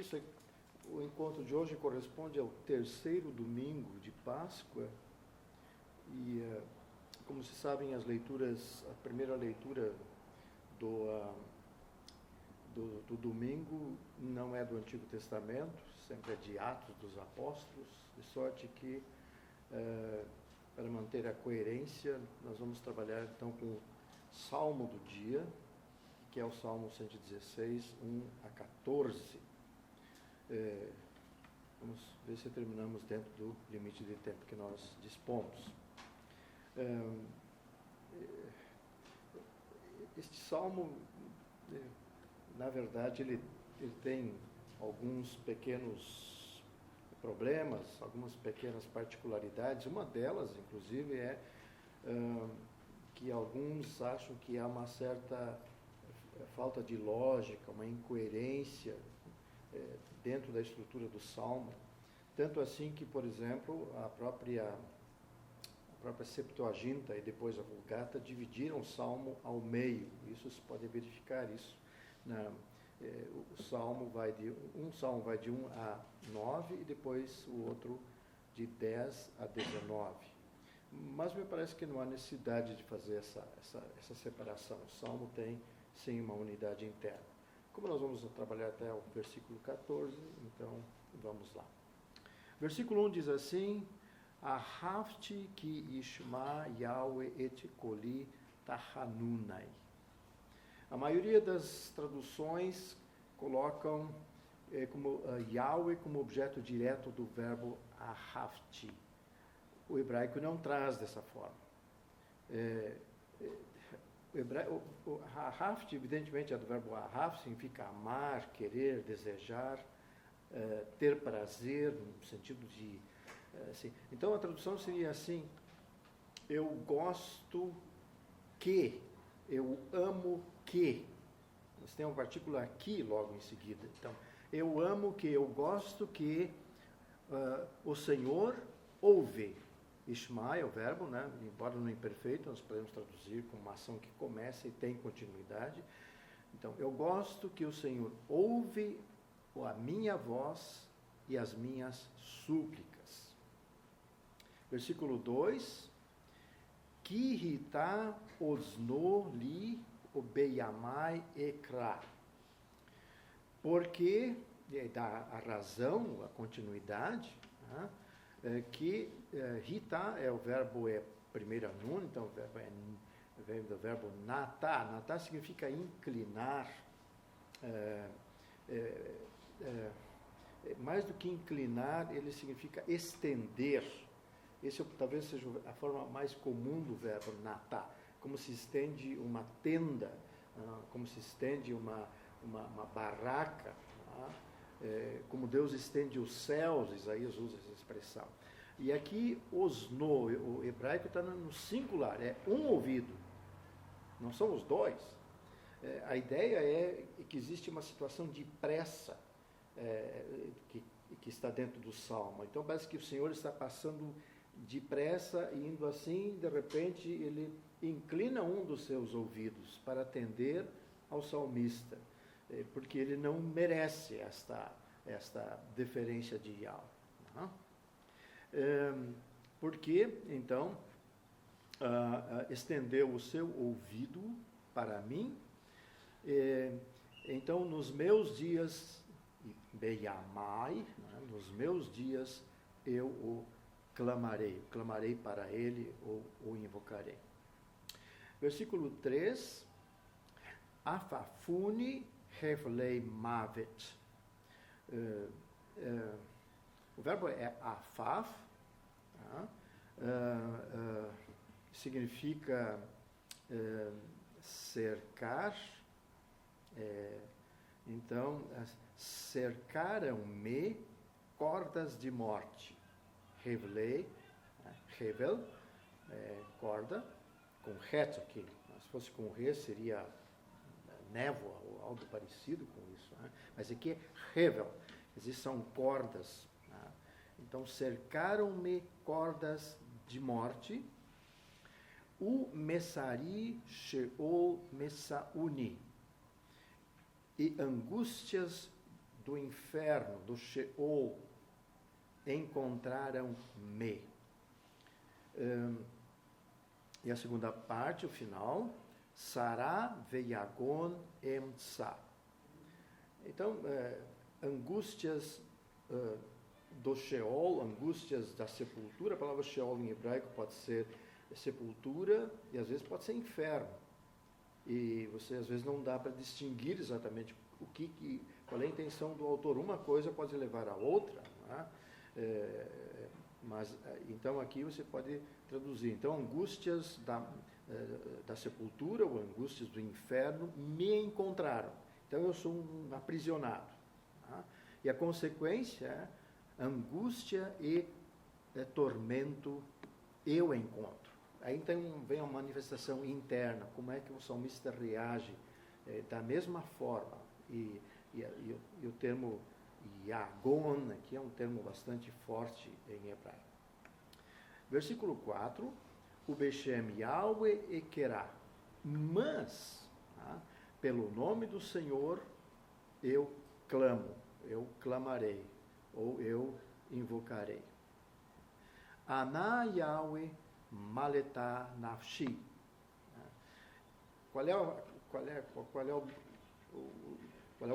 isso, o encontro de hoje corresponde ao terceiro domingo de Páscoa e, como se sabem, as leituras, a primeira leitura do domingo não é do Antigo Testamento, sempre é de Atos dos Apóstolos, de sorte que, para manter a coerência, nós vamos trabalhar então com o Salmo do dia, que é o Salmo 116, 1 a 14. Vamos ver se terminamos dentro do limite de tempo que nós dispomos. Este salmo, na verdade, ele tem alguns pequenos problemas, algumas pequenas particularidades. Uma delas, inclusive, é que alguns acham que há uma certa falta de lógica, uma incoerência dentro da estrutura do salmo. Tanto assim que, por exemplo, a própria Septuaginta e depois a Vulgata dividiram o salmo ao meio. Isso se pode verificar isso. Um salmo vai de 1 a 9 e depois o outro de 10 a 19. Mas me parece que não há necessidade de fazer essa separação. O salmo tem, sim, uma unidade interna. Como nós vamos trabalhar até o versículo 14, então vamos lá. Versículo 1 diz assim: Ahavti ki ishma Yahweh et koli tahanunai. A maioria das traduções colocam como Yahweh como objeto direto do verbo ahavti. O hebraico não traz dessa forma. O ahavti, evidentemente, é do verbo ahav, significa amar, querer, desejar, ter prazer, no sentido de... assim. Então, a tradução seria assim: eu gosto que, eu amo que. Nós temos uma partícula aqui logo em seguida. Então, eu amo que, eu gosto que o Senhor ouve. Ishma é o verbo, né? Embora no imperfeito, nós podemos traduzir como uma ação que começa e tem continuidade. Então, eu gosto que o Senhor ouve a minha voz e as minhas súplicas. Versículo 2: Ki-hita osno li obeyamai ekra. Porque, dá a razão, a continuidade, né? Que hita é o verbo, primeiro nun, então o verbo vem do verbo natá. Natá significa inclinar. Mais do que inclinar, ele significa estender. Esse talvez seja a forma mais comum do verbo natá. Como se estende uma tenda, como se estende uma barraca, como Deus estende os céus. Isaías usa essa expressão. E aqui, osno, o hebraico está no singular, é um ouvido, não são os dois. A ideia é que existe uma situação de pressa que está dentro do salmo. Então, parece que o Senhor está passando depressa, indo assim, de repente ele inclina um dos seus ouvidos para atender ao salmista, porque ele não merece esta deferência de Yahweh. Porque, então, estendeu o seu ouvido para mim. Então, nos meus dias, beyamai, né, nos meus dias eu o clamarei para ele ou o invocarei. Versículo 3: Afafuni hevlei mavet. O verbo é afaf, significa cercar. Então, cercaram-me cordas de morte. Hevlei, hevel, corda, com het aqui. Se fosse com re, seria névoa ou algo parecido com isso. Né? Mas aqui é hevel, são cordas. Né? Então, cercaram-me cordas de morte. O Messari Sheol Messauni. E angústias do inferno, do Sheol, encontraram-me. E a segunda parte, o final, Sará veiagon emsa. Então, angústias do Sheol, angústias da sepultura. A palavra Sheol em hebraico pode ser sepultura e às vezes pode ser inferno. E você às vezes não dá para distinguir exatamente qual é a intenção do autor. Uma coisa pode levar a outra, não é? Mas então aqui você pode traduzir. Então, angústias da sepultura ou angústias do inferno me encontraram. Então eu sou um aprisionado. Tá? E a consequência é angústia e tormento eu encontro. Aí então vem a manifestação interna, como é que o salmista reage da mesma forma. E o termo Yagon, aqui é um termo bastante forte em hebraico. Versículo 4, o Beshem Yahweh Ekerá, mas, tá, pelo nome do Senhor eu clamo, eu clamarei, ou eu invocarei. Aná Yahweh Maletá Nafshi. Qual é o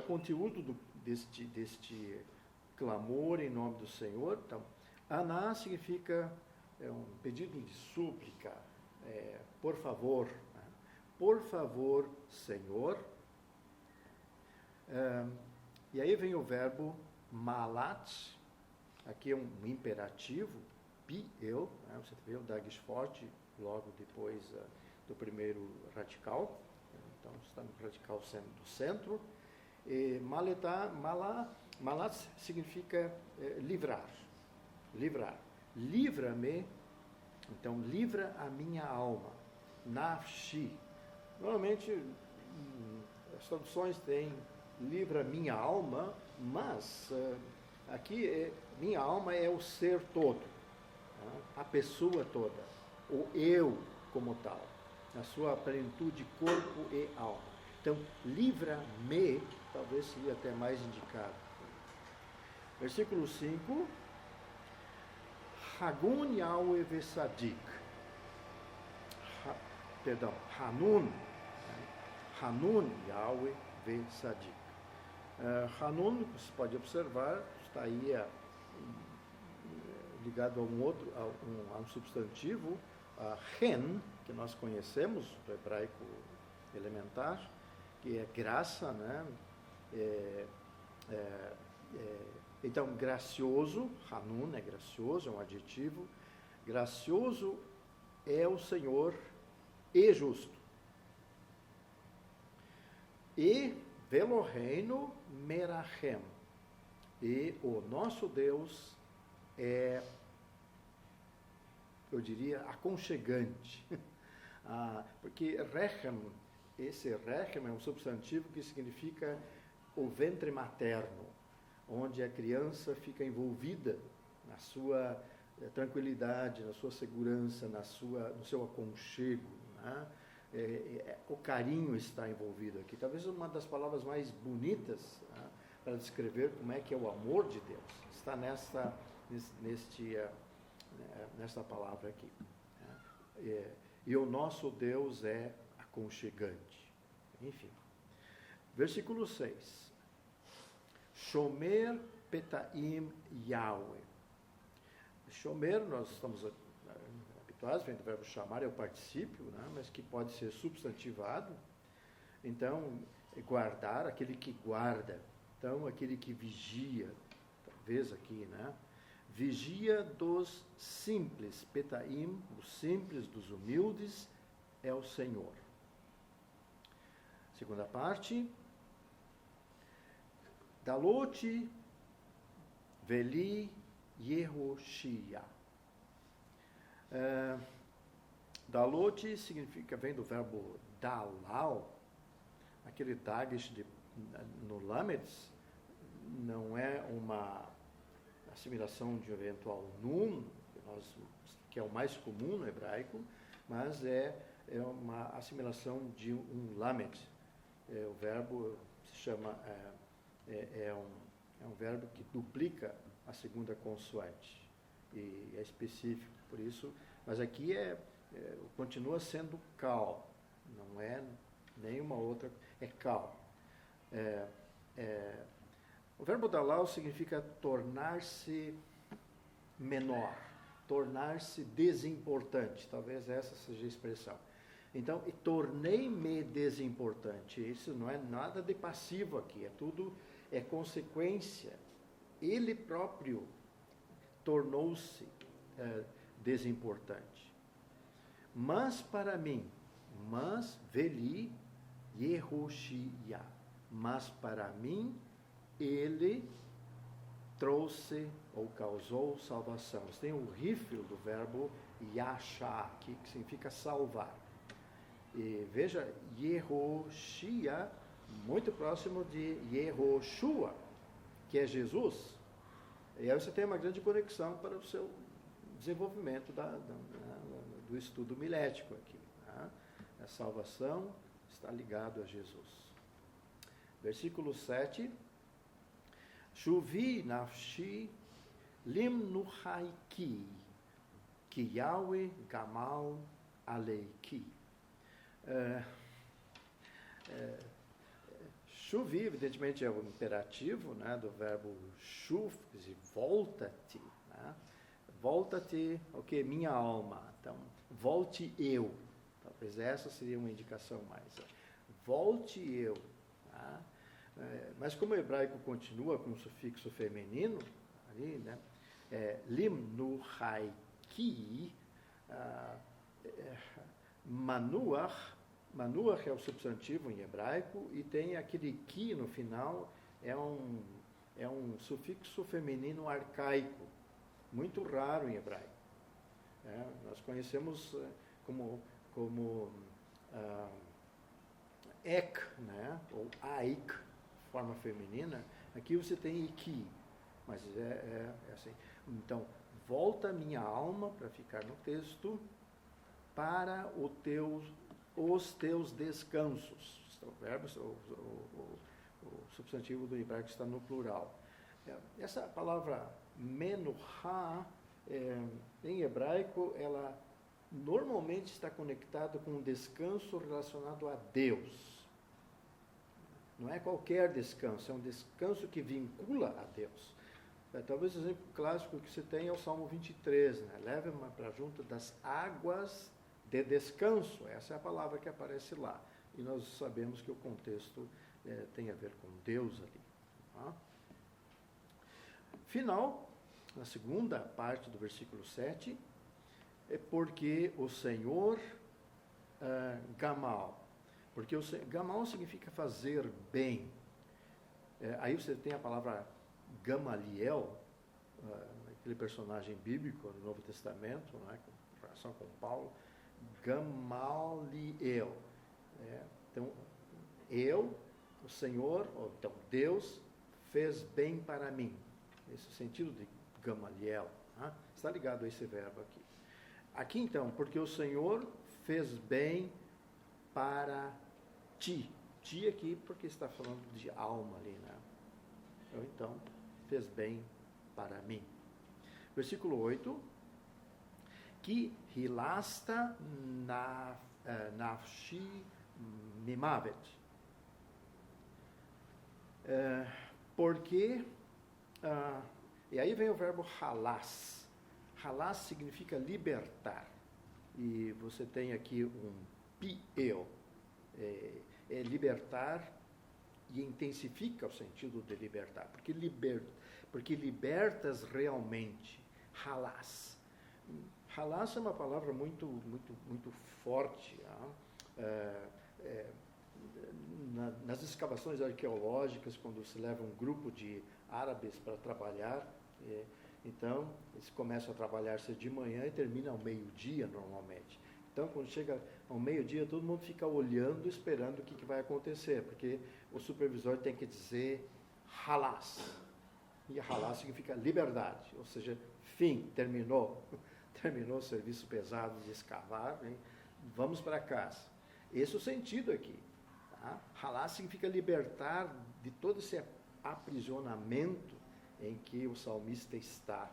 conteúdo deste clamor em nome do Senhor? Então, Aná significa um pedido de súplica, por favor, né? Por favor, Senhor. E aí vem o verbo malat, aqui é um imperativo, eu, né? Você vê o Dagesforte logo depois do primeiro radical, então está no radical do centro. E malat significa livrar. Livra-me, então livra a minha alma. Nafshi. Normalmente as traduções têm livra minha alma, mas aqui minha alma é o ser todo, tá? A pessoa toda, o eu como tal, na sua plenitude, corpo e alma. Então, livra-me, talvez seria até mais indicado. Versículo 5. Hagun Yahweh Vesadik. Hanun Yahweh Vesadik. Hanun, você pode observar, está aí ligado a um substantivo, Hen, que nós conhecemos, do hebraico elementar, que é graça, né? Então, gracioso, Hanun é gracioso, é um adjetivo. Gracioso é o Senhor e justo. E Veloheinu Merachem. E o nosso Deus é, eu diria, aconchegante. Porque Rechem, esse Rechem é um substantivo que significa o ventre materno, onde a criança fica envolvida na sua tranquilidade, na sua segurança, no seu aconchego, né? O carinho está envolvido aqui. Talvez uma das palavras mais bonitas, né, para descrever como é que é o amor de Deus está nesta palavra aqui. Né? E o nosso Deus é aconchegante. Enfim. Versículo 6. Shomer Petaim Yahweh. Shomer, nós estamos habituados, vem do verbo chamar, é o particípio, né, mas que pode ser substantivado. Então, guardar, aquele que guarda. Então, aquele que vigia, talvez aqui, né? Vigia dos simples, Petaim, dos simples, dos humildes, é o Senhor. Segunda parte. Daloti Veli Yehoshia. Daloti significa, vem do verbo dalal, aquele dagesh no lametz, não é uma assimilação de um eventual nun, que é o mais comum no hebraico, mas é uma assimilação de um lamet. O verbo se chama É um verbo que duplica a segunda consoante. E é específico, por isso. Mas aqui continua sendo cal. Não é nenhuma outra. É cal. O verbo dalau significa tornar-se menor, tornar-se desimportante. Talvez essa seja a expressão. Então, e tornei-me desimportante. Isso não é nada de passivo aqui, é consequência. Ele próprio tornou-se desimportante. Mas para mim, veli Yehoshia, mas para mim ele trouxe ou causou salvação. Você tem o rifle do verbo yasha aqui, que significa salvar. E veja, Yehoshia, muito próximo de Yehoshua, que é Jesus. E aí você tem uma grande conexão para o seu desenvolvimento do estudo milético aqui. Tá? A salvação está ligado a Jesus. Versículo 7. Shuvi nafshi limnuhaiki ki Yahweh gamal aleiki. Shuvi, evidentemente, é o imperativo, né, do verbo shuv, quer dizer, volta-te. Né? Volta-te, minha alma. Então, volte eu. Talvez essa seria uma indicação mais. Volte eu. Tá? Mas como o hebraico continua com o sufixo feminino, ali, né, limnuhaiki, manuach é o substantivo em hebraico, e tem aquele ki no final, é um sufixo feminino arcaico, muito raro em hebraico. Nós conhecemos como ek, né, ou aik, forma feminina. Aqui você tem iki, mas é assim. Então, volta minha alma, para ficar no texto, para os teus descansos. O verbo, o substantivo do hebraico está no plural. Essa palavra menuha, em hebraico, ela normalmente está conectada com um descanso relacionado a Deus. Não é qualquer descanso, é um descanso que vincula a Deus. Talvez o exemplo clássico que você tem é o Salmo 23, né? Leva-me para junto das águas de descanso. Essa é a palavra que aparece lá. E nós sabemos que o contexto tem a ver com Deus ali. Tá? Final, na segunda parte do versículo 7, é porque o Senhor gamal. Porque gamal significa fazer bem. Aí você tem a palavra Gamaliel, aquele personagem bíblico do Novo Testamento, né, com relação com Paulo. Gamaliel. Então, o Senhor, ou então Deus, fez bem para mim. Esse é o sentido de Gamaliel. Tá? Está ligado a esse verbo aqui. Aqui então, porque o Senhor fez bem para ti. Ti aqui porque está falando de alma ali, né? Então, fez bem para mim. Versículo 8. Que hilasta nafshi mimavet. Porque, e aí vem o verbo halas. Halas significa libertar. E você tem aqui um piel. Libertar e intensifica o sentido de libertar. Porque libertas realmente. Halas. Halas é uma palavra muito, muito, muito forte. Nas escavações arqueológicas, quando se leva um grupo de árabes para trabalhar, então eles começam a trabalhar-se de manhã e terminam ao meio-dia normalmente. Então, quando chega ao meio-dia, todo mundo fica olhando, esperando o que vai acontecer, porque o supervisor tem que dizer halas. E halas significa liberdade, ou seja, fim, terminou o serviço pesado de escavar, né? Vamos para casa. Esse é o sentido aqui. Tá? Halas significa libertar de todo esse aprisionamento em que o salmista está,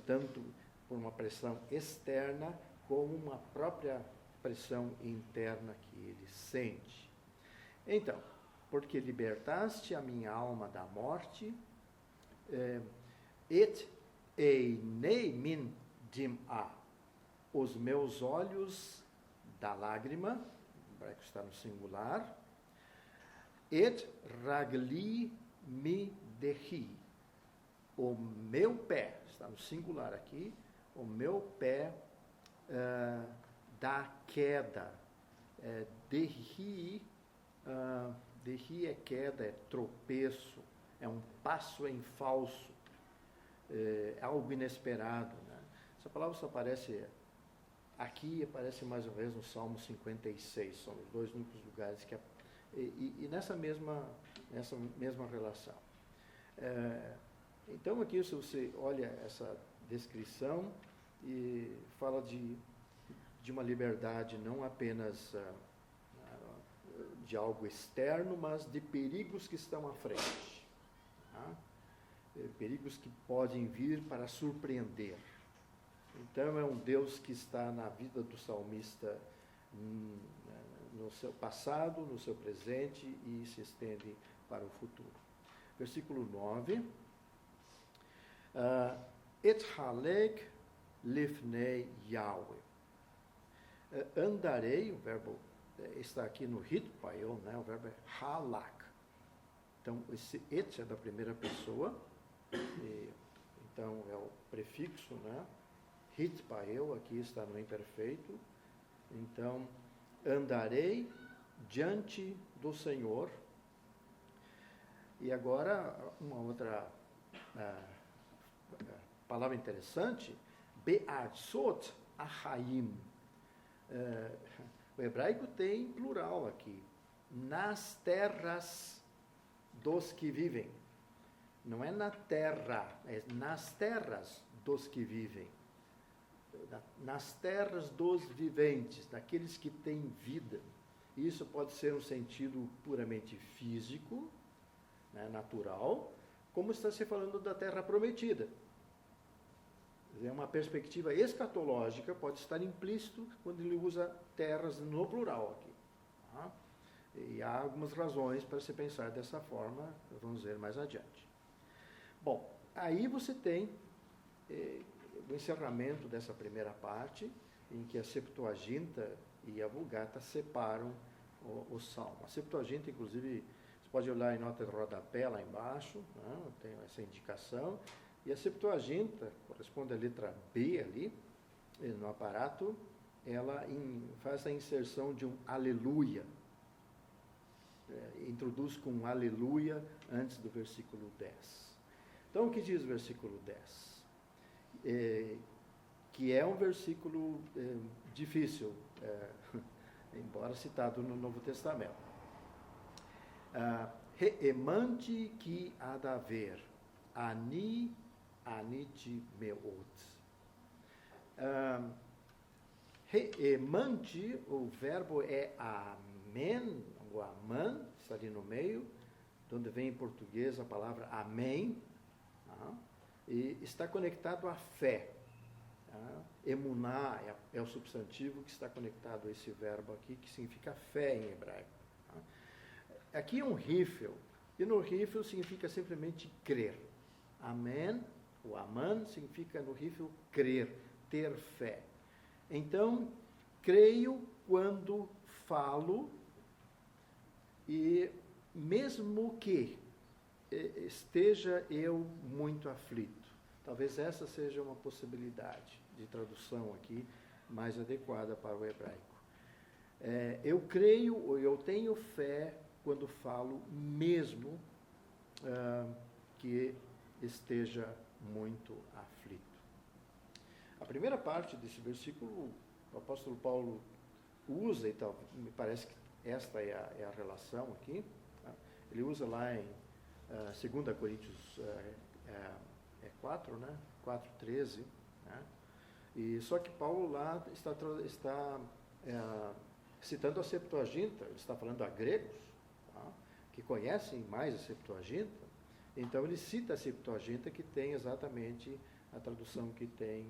tanto por uma pressão externa como uma própria pressão interna que ele sente. Então, porque libertaste a minha alma da morte, et einei min dim'a, os meus olhos da lágrima, o hebraico está no singular, et ragli mi dehi, o meu pé, está no singular aqui, o meu pé da queda. Dehi é queda, é tropeço, é um passo em falso, é algo inesperado. Né? Essa palavra só aparece aqui, aparece mais ou menos no Salmo 56, são os dois únicos lugares que e nessa mesma relação. Então aqui, se você olha essa descrição, e fala de uma liberdade não apenas de algo externo, mas de perigos que estão à frente. Tá? Perigos que podem vir para surpreender. Então é um Deus que está na vida do salmista, no seu passado, no seu presente e se estende para o futuro. Versículo 9. Ethalek lifnei Yahweh. Andarei, o verbo está aqui no hitpael, né? O verbo é halak. Então, esse et é da primeira pessoa, então é o prefixo, né? Hitpael, aqui está no imperfeito. Então, andarei diante do Senhor. E agora, uma outra palavra interessante, be'atzot achaim. O hebraico tem plural aqui, nas terras dos que vivem. Não é na terra, é nas terras dos que vivem. Nas terras dos viventes, daqueles que têm vida. Isso pode ser um sentido puramente físico, né, natural, como está se falando da terra prometida. É uma perspectiva escatológica, pode estar implícito quando ele usa terras no plural aqui. Tá? E há algumas razões para se pensar dessa forma, vamos ver mais adiante. Bom, aí você tem o encerramento dessa primeira parte, em que a Septuaginta e a Vulgata separam o Salmo. A Septuaginta, inclusive, você pode olhar em nota de rodapé lá embaixo, né? Tem essa indicação. E a Septuaginta, corresponde à letra B ali, no aparato, ela faz a inserção de um aleluia. Introduz com um aleluia antes do versículo 10. Então, o que diz o versículo 10? Que é um versículo difícil, embora citado no Novo Testamento. Reemante ki adaver, ani aniti meot. Reemante, o verbo é amen, o aman, está ali no meio, de onde vem em português a palavra amém, e está conectado à fé. Emuná é o substantivo que está conectado a esse verbo aqui, que significa fé em hebraico. Aqui é um rífel, e no rífel significa simplesmente crer. Amém, o aman, significa no rífel crer, ter fé. Então, creio quando falo, e mesmo que esteja eu muito aflito. Talvez essa seja uma possibilidade de tradução aqui mais adequada para o hebraico. Eu creio, ou eu tenho fé quando falo, mesmo que esteja muito aflito. A primeira parte desse versículo, o apóstolo Paulo usa, e tal, me parece que esta é a relação aqui, tá? Ele usa lá em 2 Coríntios 4, né? 4:13, né? E só que Paulo lá está citando a Septuaginta, ele está falando a gregos, tá? que conhecem mais a Septuaginta, então ele cita a Septuaginta, que tem exatamente a tradução que tem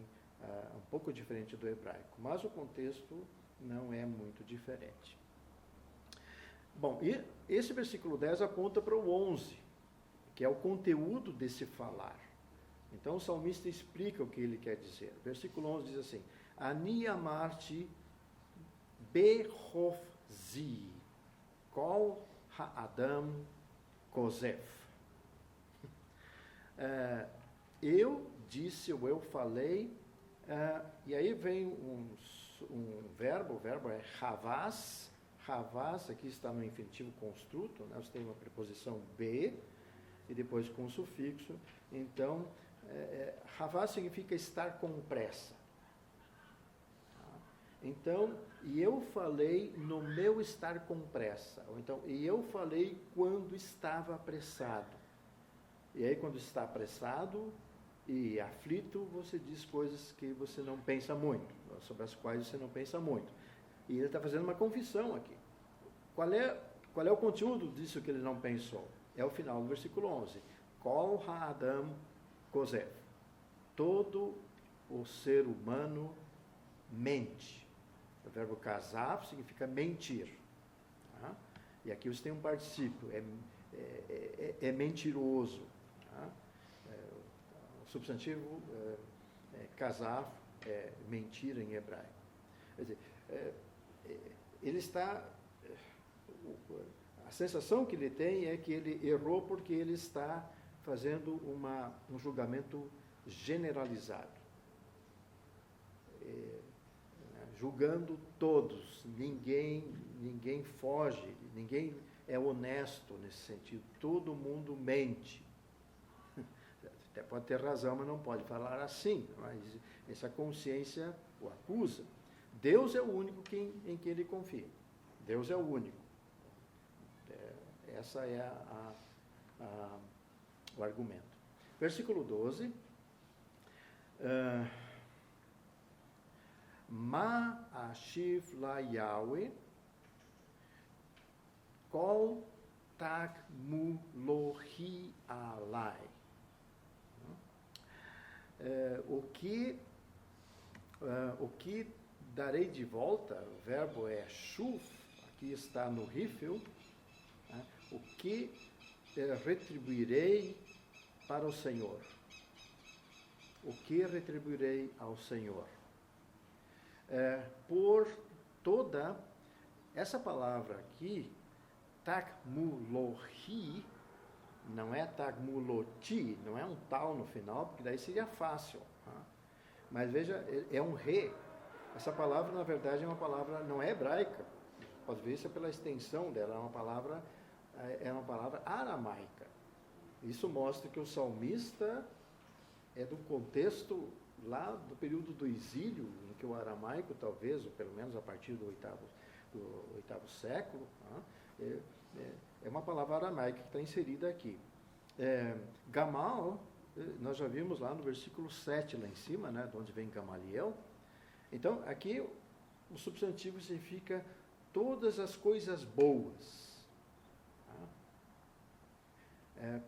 um pouco diferente do hebraico, mas o contexto não é muito diferente. Bom, e esse versículo 10 aponta para o 11, que é o conteúdo desse falar. Então o salmista explica o que ele quer dizer. Versículo 11 diz assim: Ani amarti behofzi kol ha'adam kozef. Eu disse, ou eu falei, e aí vem um verbo, o verbo é havas. Havas, aqui está no infinitivo construto, né? Você tem uma preposição be, e depois com o sufixo. Então, havas significa estar com pressa. Então, e eu falei no meu estar com pressa. Ou então, e eu falei quando estava apressado. E aí, quando está apressado e aflito, você diz coisas que você não pensa muito, sobre as quais você não pensa muito. E ele está fazendo uma confissão aqui. Qual é o conteúdo disso que ele não pensou? É o final do versículo 11. Kol ha'adam kozef. Todo o ser humano mente. O verbo kazaf significa mentir. Tá? E aqui você tem um particípio, é mentiroso. Tá? O substantivo kazaf é mentira em hebraico. Quer dizer, ele está... A sensação que ele tem é que ele errou porque ele está fazendo um julgamento generalizado. Julgando todos, ninguém foge, ninguém é honesto nesse sentido, todo mundo mente. Até pode ter razão, mas não pode falar assim, mas essa consciência o acusa. Deus é o único em quem ele confia. Deus é o único. Essa é o argumento. Versículo 12. Ma ashiv la Yahweh kol takmulohi alai. O que darei de volta, o verbo é shuv, aqui está no Rifel, né? O que retribuirei para o Senhor? O que retribuirei ao Senhor? Por toda essa palavra aqui, takmulohi, não é takmuloti, não é um tal no final, porque daí seria fácil. Tá? Mas veja, é um re. Essa palavra, na verdade, é uma palavra, não é hebraica. Pode ver isso pela extensão dela, é uma palavra aramaica. Isso mostra que o salmista é do contexto lá do período do exílio, em que o aramaico, talvez, ou pelo menos a partir do oitavo século, é uma palavra aramaica que está inserida aqui. Gamal, nós já vimos lá no versículo 7, lá em cima, né, de onde vem Gamaliel. Então, aqui o substantivo significa todas as coisas boas.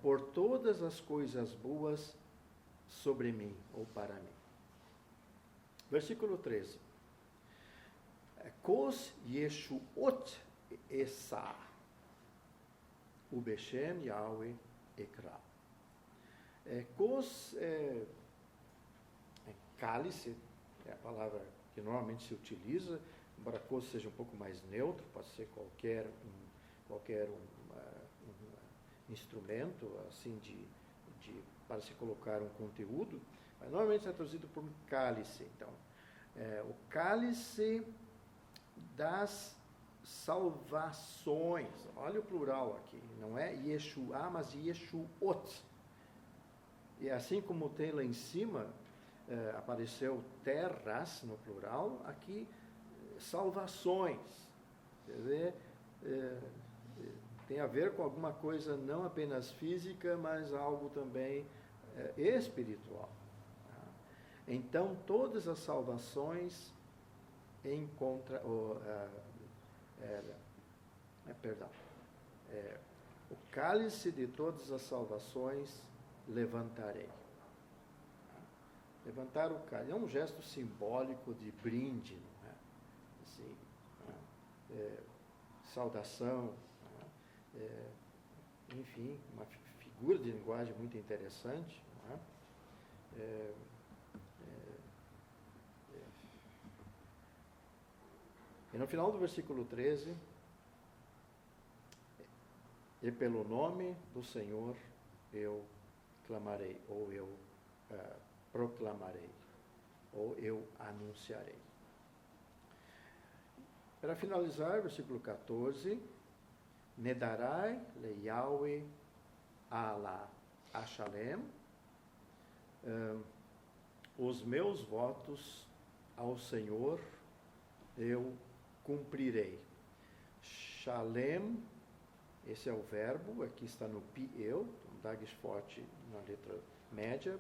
Por todas as coisas boas sobre mim, ou para mim. Versículo 13. Kos Yeshuot Esa, Ubeshem Yahweh Ekra. Kos cálice, é a palavra que normalmente se utiliza, embora kos seja um pouco mais neutro, pode ser qualquer instrumento assim para se colocar um conteúdo, mas normalmente é traduzido por cálice. Então, o cálice das salvações. Olha o plural aqui, não é Yeshua, mas Yeshuot. E assim como tem lá em cima, apareceu terras no plural, aqui salvações. Quer dizer, tem a ver com alguma coisa não apenas física, mas algo também espiritual. Tá? Então, todas as salvações o cálice de todas as salvações levantarei. Levantar o cálice é um gesto simbólico de brinde, não é? Assim, saudação, enfim, uma figura de linguagem muito interessante. Não é? E no final do versículo 13, e pelo nome do Senhor eu clamarei, ou eu proclamarei, ou eu anunciarei. Para finalizar, versículo 14, Nedarai le Yahweh ala Ashalem, os meus votos ao Senhor eu cumprirei. Shalem, esse é o verbo, aqui está no pi'eu, um dagues forte na letra média,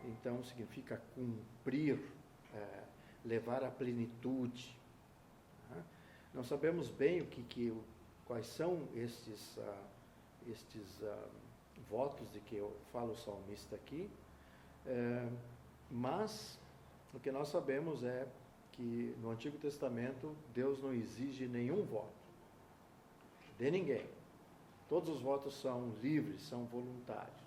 então significa cumprir, levar à plenitude. Não sabemos bem quais são estes votos de que fala o salmista aqui, mas o que nós sabemos é que no Antigo Testamento Deus não exige nenhum voto de ninguém. Todos os votos são livres, são voluntários.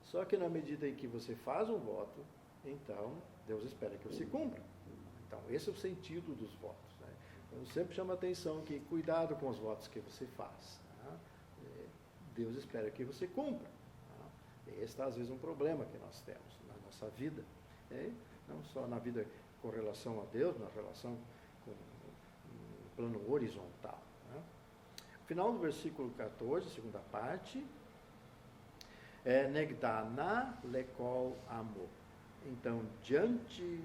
Só que na medida em que você faz um voto, então Deus espera que você cumpra. Então esse é o sentido dos votos, né? Eu sempre chamo a atenção que cuidado com os votos que você faz, né? Deus espera que você cumpra, né? Esse está às vezes um problema que nós temos na nossa vida, né? Não só na vida com relação a Deus, na relação com o plano horizontal, né? Final do versículo 14, segunda parte, Negdana lekol amor. Então, diante,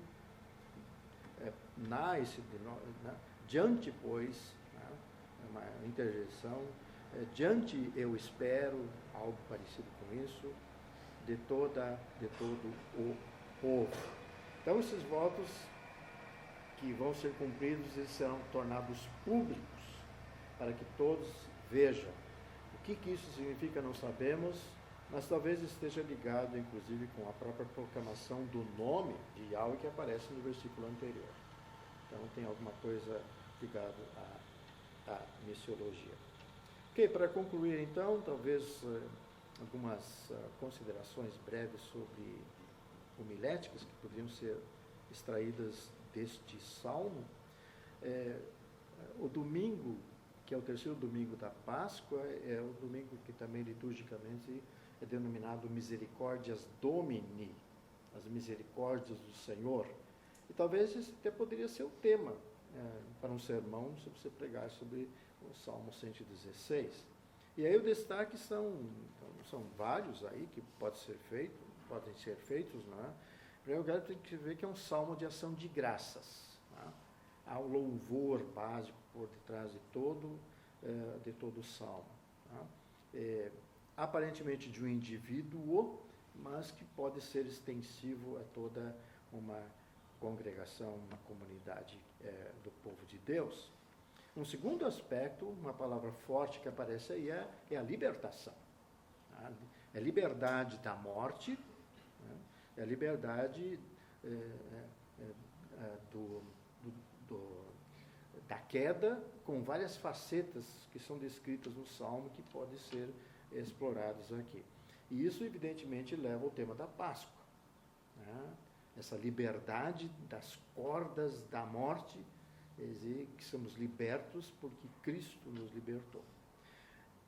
diante, pois, né, é uma interjeição, diante eu espero, algo parecido com isso, de todo o povo. Então, esses votos que vão ser cumpridos, eles serão tornados públicos, para que todos vejam. O que isso significa não sabemos, mas talvez esteja ligado, inclusive, com a própria proclamação do nome de Yahweh que aparece no versículo anterior. Então, tem alguma coisa ligada à missiologia. Ok, para concluir, então, talvez algumas considerações breves sobre homiléticas que poderiam ser extraídas deste salmo. O domingo, que é o terceiro domingo da Páscoa, é o domingo que também liturgicamente é denominado Misericórdias Domini, as misericórdias do Senhor. E talvez esse até poderia ser o tema para um sermão, se você pregar sobre o Salmo 116. E aí o destaque são vários aí que podem ser feitos, não é? Em primeiro lugar, tem que ver que é um salmo de ação de graças. Não é? Há um louvor básico por detrás de todo o salmo. Não é? Aparentemente de um indivíduo, mas que pode ser extensivo a toda uma congregação, uma comunidade do povo de Deus. Um segundo aspecto, uma palavra forte que aparece aí é a libertação. É a liberdade da morte, né? É a liberdade da queda, com várias facetas que são descritas no Salmo que podem ser explorados aqui. E isso, evidentemente, leva ao tema da Páscoa, né? Essa liberdade das cordas da morte, quer dizer, que somos libertos porque Cristo nos libertou.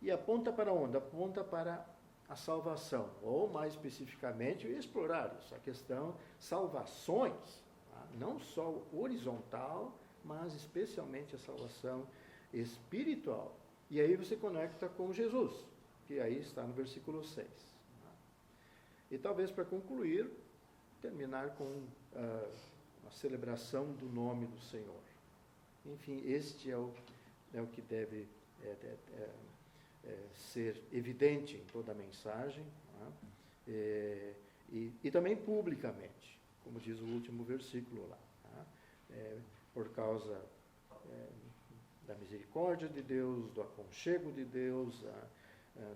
E aponta para onde? Aponta para a salvação, ou mais especificamente, explorar isso, a questão salvações, tá? Não só horizontal, mas especialmente a salvação espiritual. E aí você conecta com Jesus, que aí está no versículo 6. E talvez para concluir, terminar com a celebração do nome do Senhor. Enfim, este é o que deve ser evidente em toda a mensagem, né? E também publicamente, como diz o último versículo lá, né? Por causa da misericórdia de Deus, do aconchego de Deus,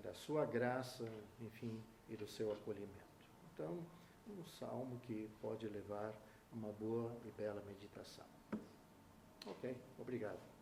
da sua graça, enfim, e do seu acolhimento. Então, um salmo que pode levar a uma boa e bela meditação. Ok, obrigado.